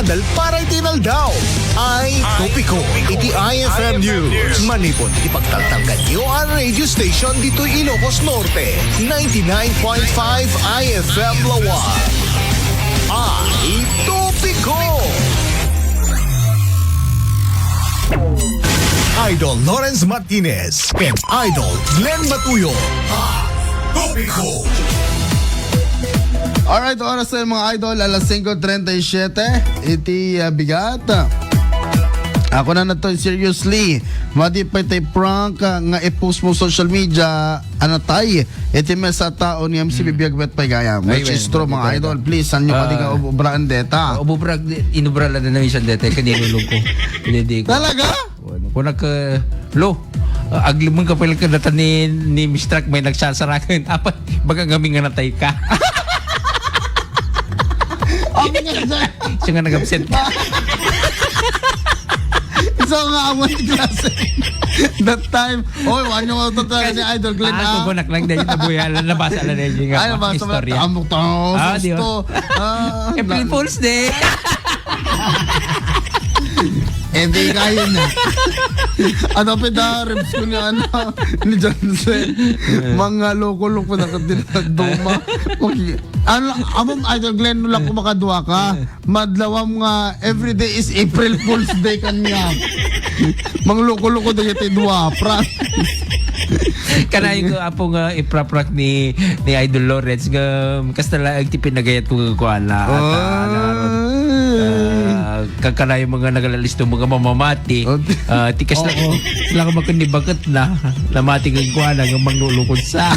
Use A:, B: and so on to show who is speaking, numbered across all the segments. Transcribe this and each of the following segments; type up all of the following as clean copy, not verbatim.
A: kadal para itinaldaw. Ay topiko, iti IFM News. Manipon, ipagtaltanggan niyo ang radio station dito Ilocos Norte. 99.5 IFM Lawag. Ay topiko. Idol Lawrence Martinez and Idol Glenn Batuyo. Topiko.
B: Alright, oras na mga idol, alas 5:37. Iti bigat. Ako na to seriously. Madi pa tayo prank nga i-post mo social media. Ano tayo? Iti mes sa tao ni MC Bibiyag Bet Paygayam. Which is true mga idol. Please, saan nyo ka di ka ubraan deta?
C: Ububrag, inubra lang na isang dete. Kanilulog ko. Hindi ko.
B: Talaga?
C: Kung aglimang ka pala ka data ni Mr. Truck, may nagsasarakan. Apa, baga gaming nga natay ka. Siya nga nag-absent.
B: So nga awan klase. That time, wanyo nga ito ni Idol Glenn.
C: Kukunak lang din yung nabuyalan. Nabasa lang din yung istorya.
B: Amok tanong.
C: April Fool's Day.
B: Hindi kaya na. Ano pa da, ribs ko ni ni Johnson. Mga loko-loko na katinagduma. Among Idol Glenn, nula ko makadwa ka. Madlawam nga, everyday is April Fool's Day kanya. Mga loko-loko na yung dua.
C: Kanayin ko apong ipra-prak ni Idol Lawrence nga kastala ang tipin nagayat ko kuala kakanayin mga nagalalisto mga mamamati tikas lang makanibagat na namati ng kuala nga manglulukod sa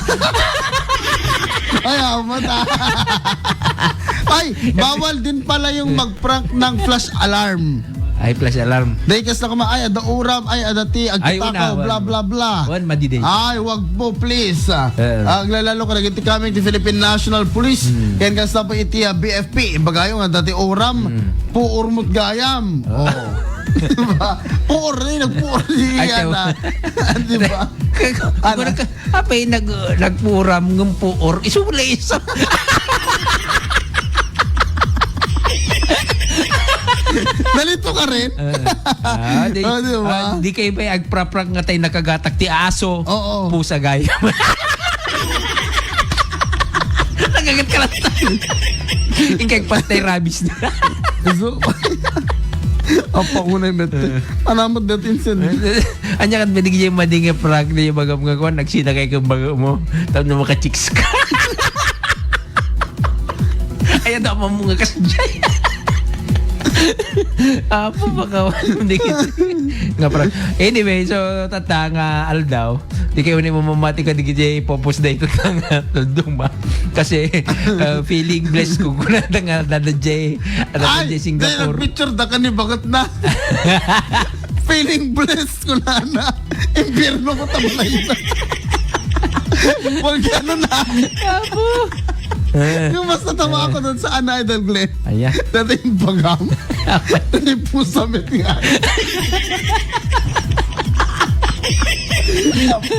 B: ay mata. Ay bawal din pala yung mag-prank ng flash alarm.
C: Ay, flash alarm.
B: Dahil kas na kama, ay, ada uram, ay, ada ti, agkitakaw, bla, bla, bla.
C: Wan, madiday.
B: Ay, wag po, please. Aglalalo ka, nagiti kami ti Philippine National Police. Yan kas na po iti BFP. Bagayo nga, dati uram, puurmut gayam. Diba? Puur rin, nagpuur niya na. Diba?
C: Apay, nagpuram ng puur, isulis.
B: Nalito ka rin?
C: Di kayo ba agpraprak nga tayo nakagatak ti aso?
B: Oo.
C: Pusa gaya. Nagagat ka lang tayo. Ingkag patay rabies na.
B: So, apa ko na yung bete. Anamot natin siya.
C: Anya kan binigyan yung mading prank na yung bagam nga kuwan. Nagsina kayo kang bago mo. Tapos na maka-chicks ka. Ayan daw mga kasadyay. Apo baka hindi kita nga prank. Anyway, so tata nga aldaw di kayo ni mamamati ka di kita ipopos na ito nga taldong ba kasi feeling blessed ko kuna nga dadadjay Singapore.
B: Ay, picture da ka ni bagat na. Feeling blessed ko na impyerno ko tabalay na. Huwag gano'n na.
C: Apo
B: Yung mas natawa ako doon sa Idol Glenn.
C: Aya.
B: Dati yung bagam. Dati yung pusamit nga.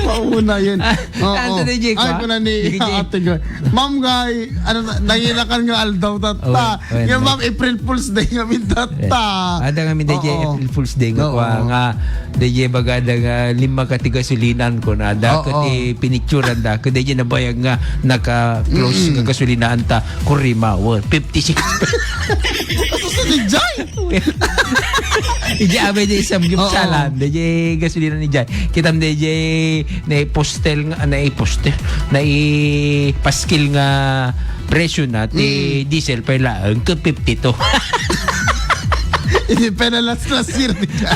B: Pauna yun.
C: Ano na Jake?
B: Ay, kuna ni ate ko. Ma'am guy, nanginakan nga aldaw tata. Yung ma'am, April Fool's Day nga min tata.
C: Ada nga min DJ April Fool's Day nga DJ bagada nga 5 katiga sulinan ko na dapat pinicturean da kada DJ nabayag nga naka-close nga gasolinaan ta Kurima 56.
B: Ano sa DJ?
C: DJ abay DJ isang gipsalan DJ gasolina ni Jai kitam DJ na postel nga na i-poster na i-paskil nga presyo na ti diesel pa lang ka 52.
B: Hindi pa na last year di ka.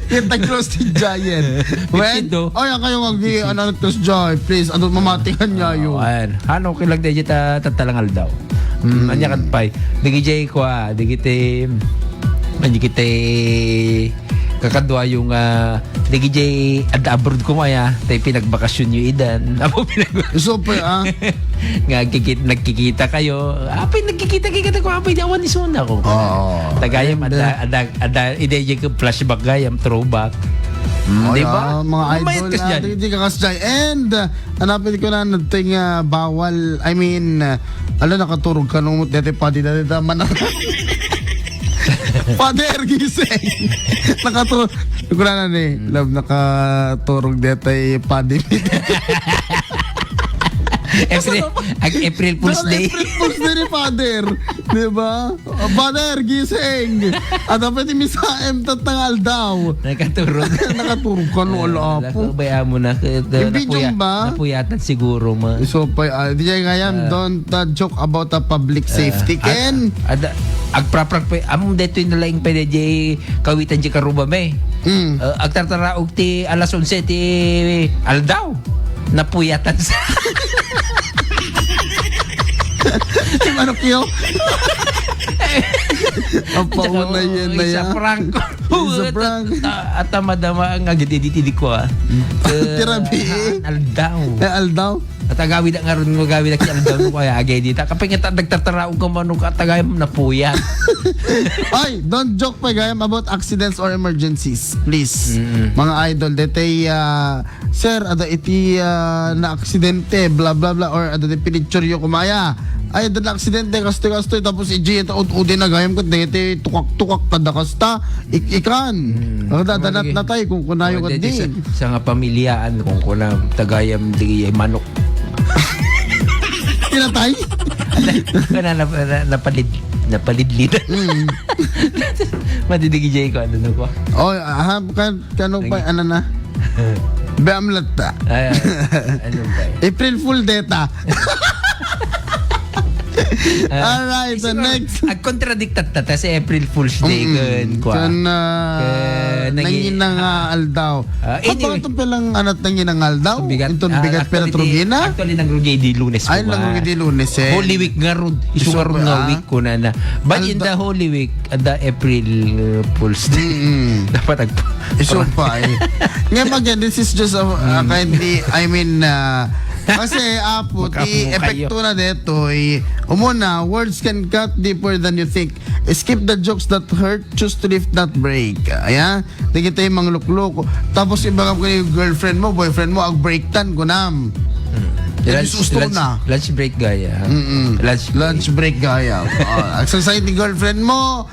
B: Kita close ni Giant. When? Ay, kayo nag-close Giant. Please, mamatikan niya yun.
C: Ano, kilang DJ tatalangal daw. Anya kan pay. Digi ko digi kakadwa yung DJ at abroad ko maya tayo pinagbakasyon yung idan apo
B: super
C: nga nagkikita kayo apay nagkikita ko apay di awan ni Suna ko tagayam ada ideya ko flashback gayam throwback diba?
B: Mga idol hindi ka kasjay and hanapin ko na nating bawal I mean nakatulog ka nung dete pa di dati man Father, gising. Nakaturog. Nagkula na ni. Love, nakaturog dito ay padimit.
C: April Fool's Day.
B: April Fool's Day ni Father. Diba? Father, gising. At dapat misa M tatangal daw.
C: Nakaturog.
B: Nakaturog ka no, ala po.
C: Nakabaya mo na.
B: Yung ba?
C: Napuyatan siguro mo.
B: So, DJ Gayam, don't joke about the public safety, Ken.
C: Agpraprak pa, among dito yung nalaing pa DJ kawitan di karuba may. Agtartaraog ti alas 11 ti aldaw. Napuyatan sa...
B: Si Manok yun. Ang pauna yan na yan.
C: Isa prank.
B: Isa prank.
C: At madama ang agad-editidi ko
B: Tirabi.
C: Aldaw.
B: Aldaw.
C: At agawid ang aron mo gawid ang aldaw mo kaya agay dita. Kapag nga nagtartaraog ka manok at agay mo napuyat.
B: Ay, don't joke pa gayam about accidents or emergencies. Please. Mga idol, detay sir, ada iti na aksidente, bla bla bla, or ada pinicture kumaya. Ay, ada na aksidente, kastoy tapos iji ito udin na gayam ko, dete tukak-tukak kada kasta, ikan. Ada natay kung kunayo ka din.
C: Sa nga pamilyaan kung kunang tagayam di manok.
B: Pinatay?
C: Kana napalidlid. Madidigijay ko, ano na ko.
B: Oh, kanong pa, ano na? Beamlat ta.
C: Ano ba?
B: April Fool data. Alright, the next.
C: Ag-contradictat ta si April Fool's Day ko.
B: Nanginangal daw.
C: Anyway.
B: Bakit palang anat nanginangal daw? Itong bigat pera trugina?
C: Actually, nang rugay di lunes ko.
B: Ay, nang rugay di lunes eh.
C: Holy Week nga ron. Isu nga ron nga week ko na. But in the Holy Week, the April Fool's Day, dapat
B: Iso pa eh. Ngayon again, this is just a kindly, I mean, kasi apo, ti epekto na dito umuna, words can cut deeper than you think. Skip the jokes that hurt, choose to lift that break. Ayan, di kita yung mga lukloko. Tapos iba ka yung girlfriend mo, boyfriend mo, ag-break tan ko nam.
C: Lunch break gaya.
B: Lunch break gaya. Exercise ni girlfriend mo,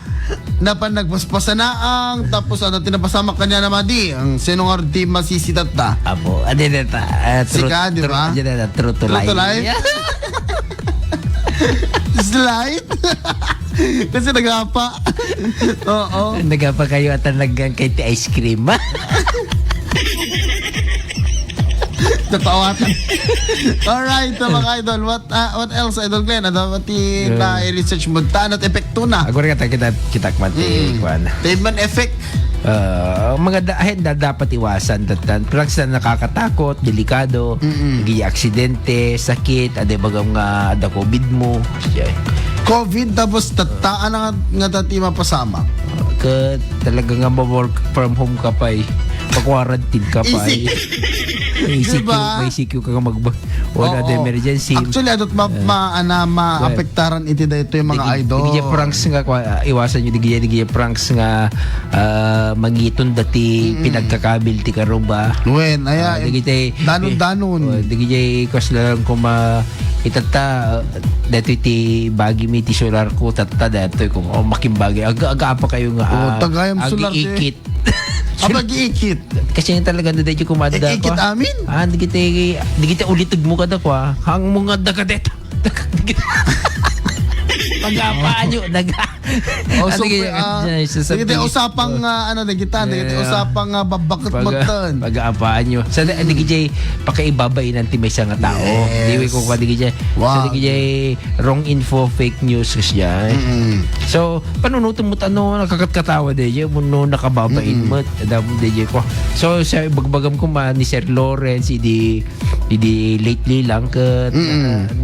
B: napan nagpaspasanaang, tapos tinapasama kanya na madi. Ang sinong arti masisitat ta?
C: Apo, adin na ta.
B: Sika, di ba?
C: True to life.
B: True to life? Slide? Kasi nagapa. Oo.
C: Nagapa kayo at naggang kay ice cream.
B: Tatawatan. Alright, mga idol. What else, Idol Glenn? Ano pati na i-research mo? Taan at epekto na.
C: Ako rin kita kmati.
B: Tainman effect.
C: Mga dapat iwasan. Drugs na nakakatakot, delikado, aksidente, sakit, ade bagang ada COVID mo.
B: COVID, tapos tataan nga tati mapasama.
C: Talaga nga work from home ka pa pa-quarantine ka pa may CQ ka wala na emergency.
B: Actually, adot maapektaran iti da ito yung mga idol.
C: Digya pranks nga, iwasan nyo digya pranks nga mangiton dati pinagkakabil ti karuba.
B: Wen, aya, danon.
C: Digya kwas lang kung itata dito iti bagi mi ti solar ko tata dito kung makimbagi aga pa kayo nga
B: tagayam solar
C: ikit
B: Mag-iikit.
C: Kasi yung talaga na dahil yung kumanda ko.
B: Ikit amin?
C: Di kita ulitag mo kada ko hang mga dagadet. Pag-apaan nyo.
B: Sige, usapang usapang babakot mo tan.
C: Pag-apaan nyo. Sa digijay, pakaibabain ng timay nga tao. Diwi ko pa digijay. Sa digijay, wrong info, fake news kasi So, panunutin mo nakakatkatawa digijay. Muno nakababain mo. Digijay ko. So, sa bagbagam ko ni Sir Lawrence, hindi lately lang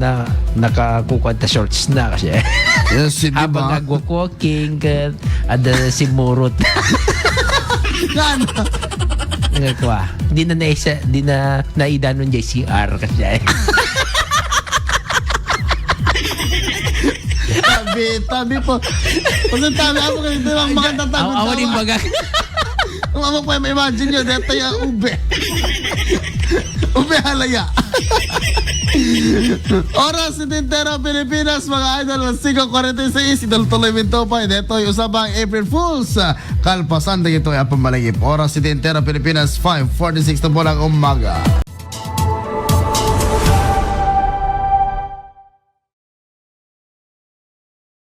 C: na nakakukad ta shorts na kasi.
B: Yes,
C: habang nag-walking ada si Murot.
B: Yan.
C: Di na naidanon JCR kasi.
B: Tabi po. Kasi tabi ako ganito lang mga tatagod.
C: Awa din baga.
B: Kung ako pa imagine nyo, dito yung ube. Umihalaya. Oras sa Tintero, Pilipinas, mga idol, 5:46, idol-tuloy minto pa. Ito yung usapang April Fools. Kalpasan na ito ay pamalagip. Oras sa Tintero, Pilipinas, 5:46 na po lang umaga.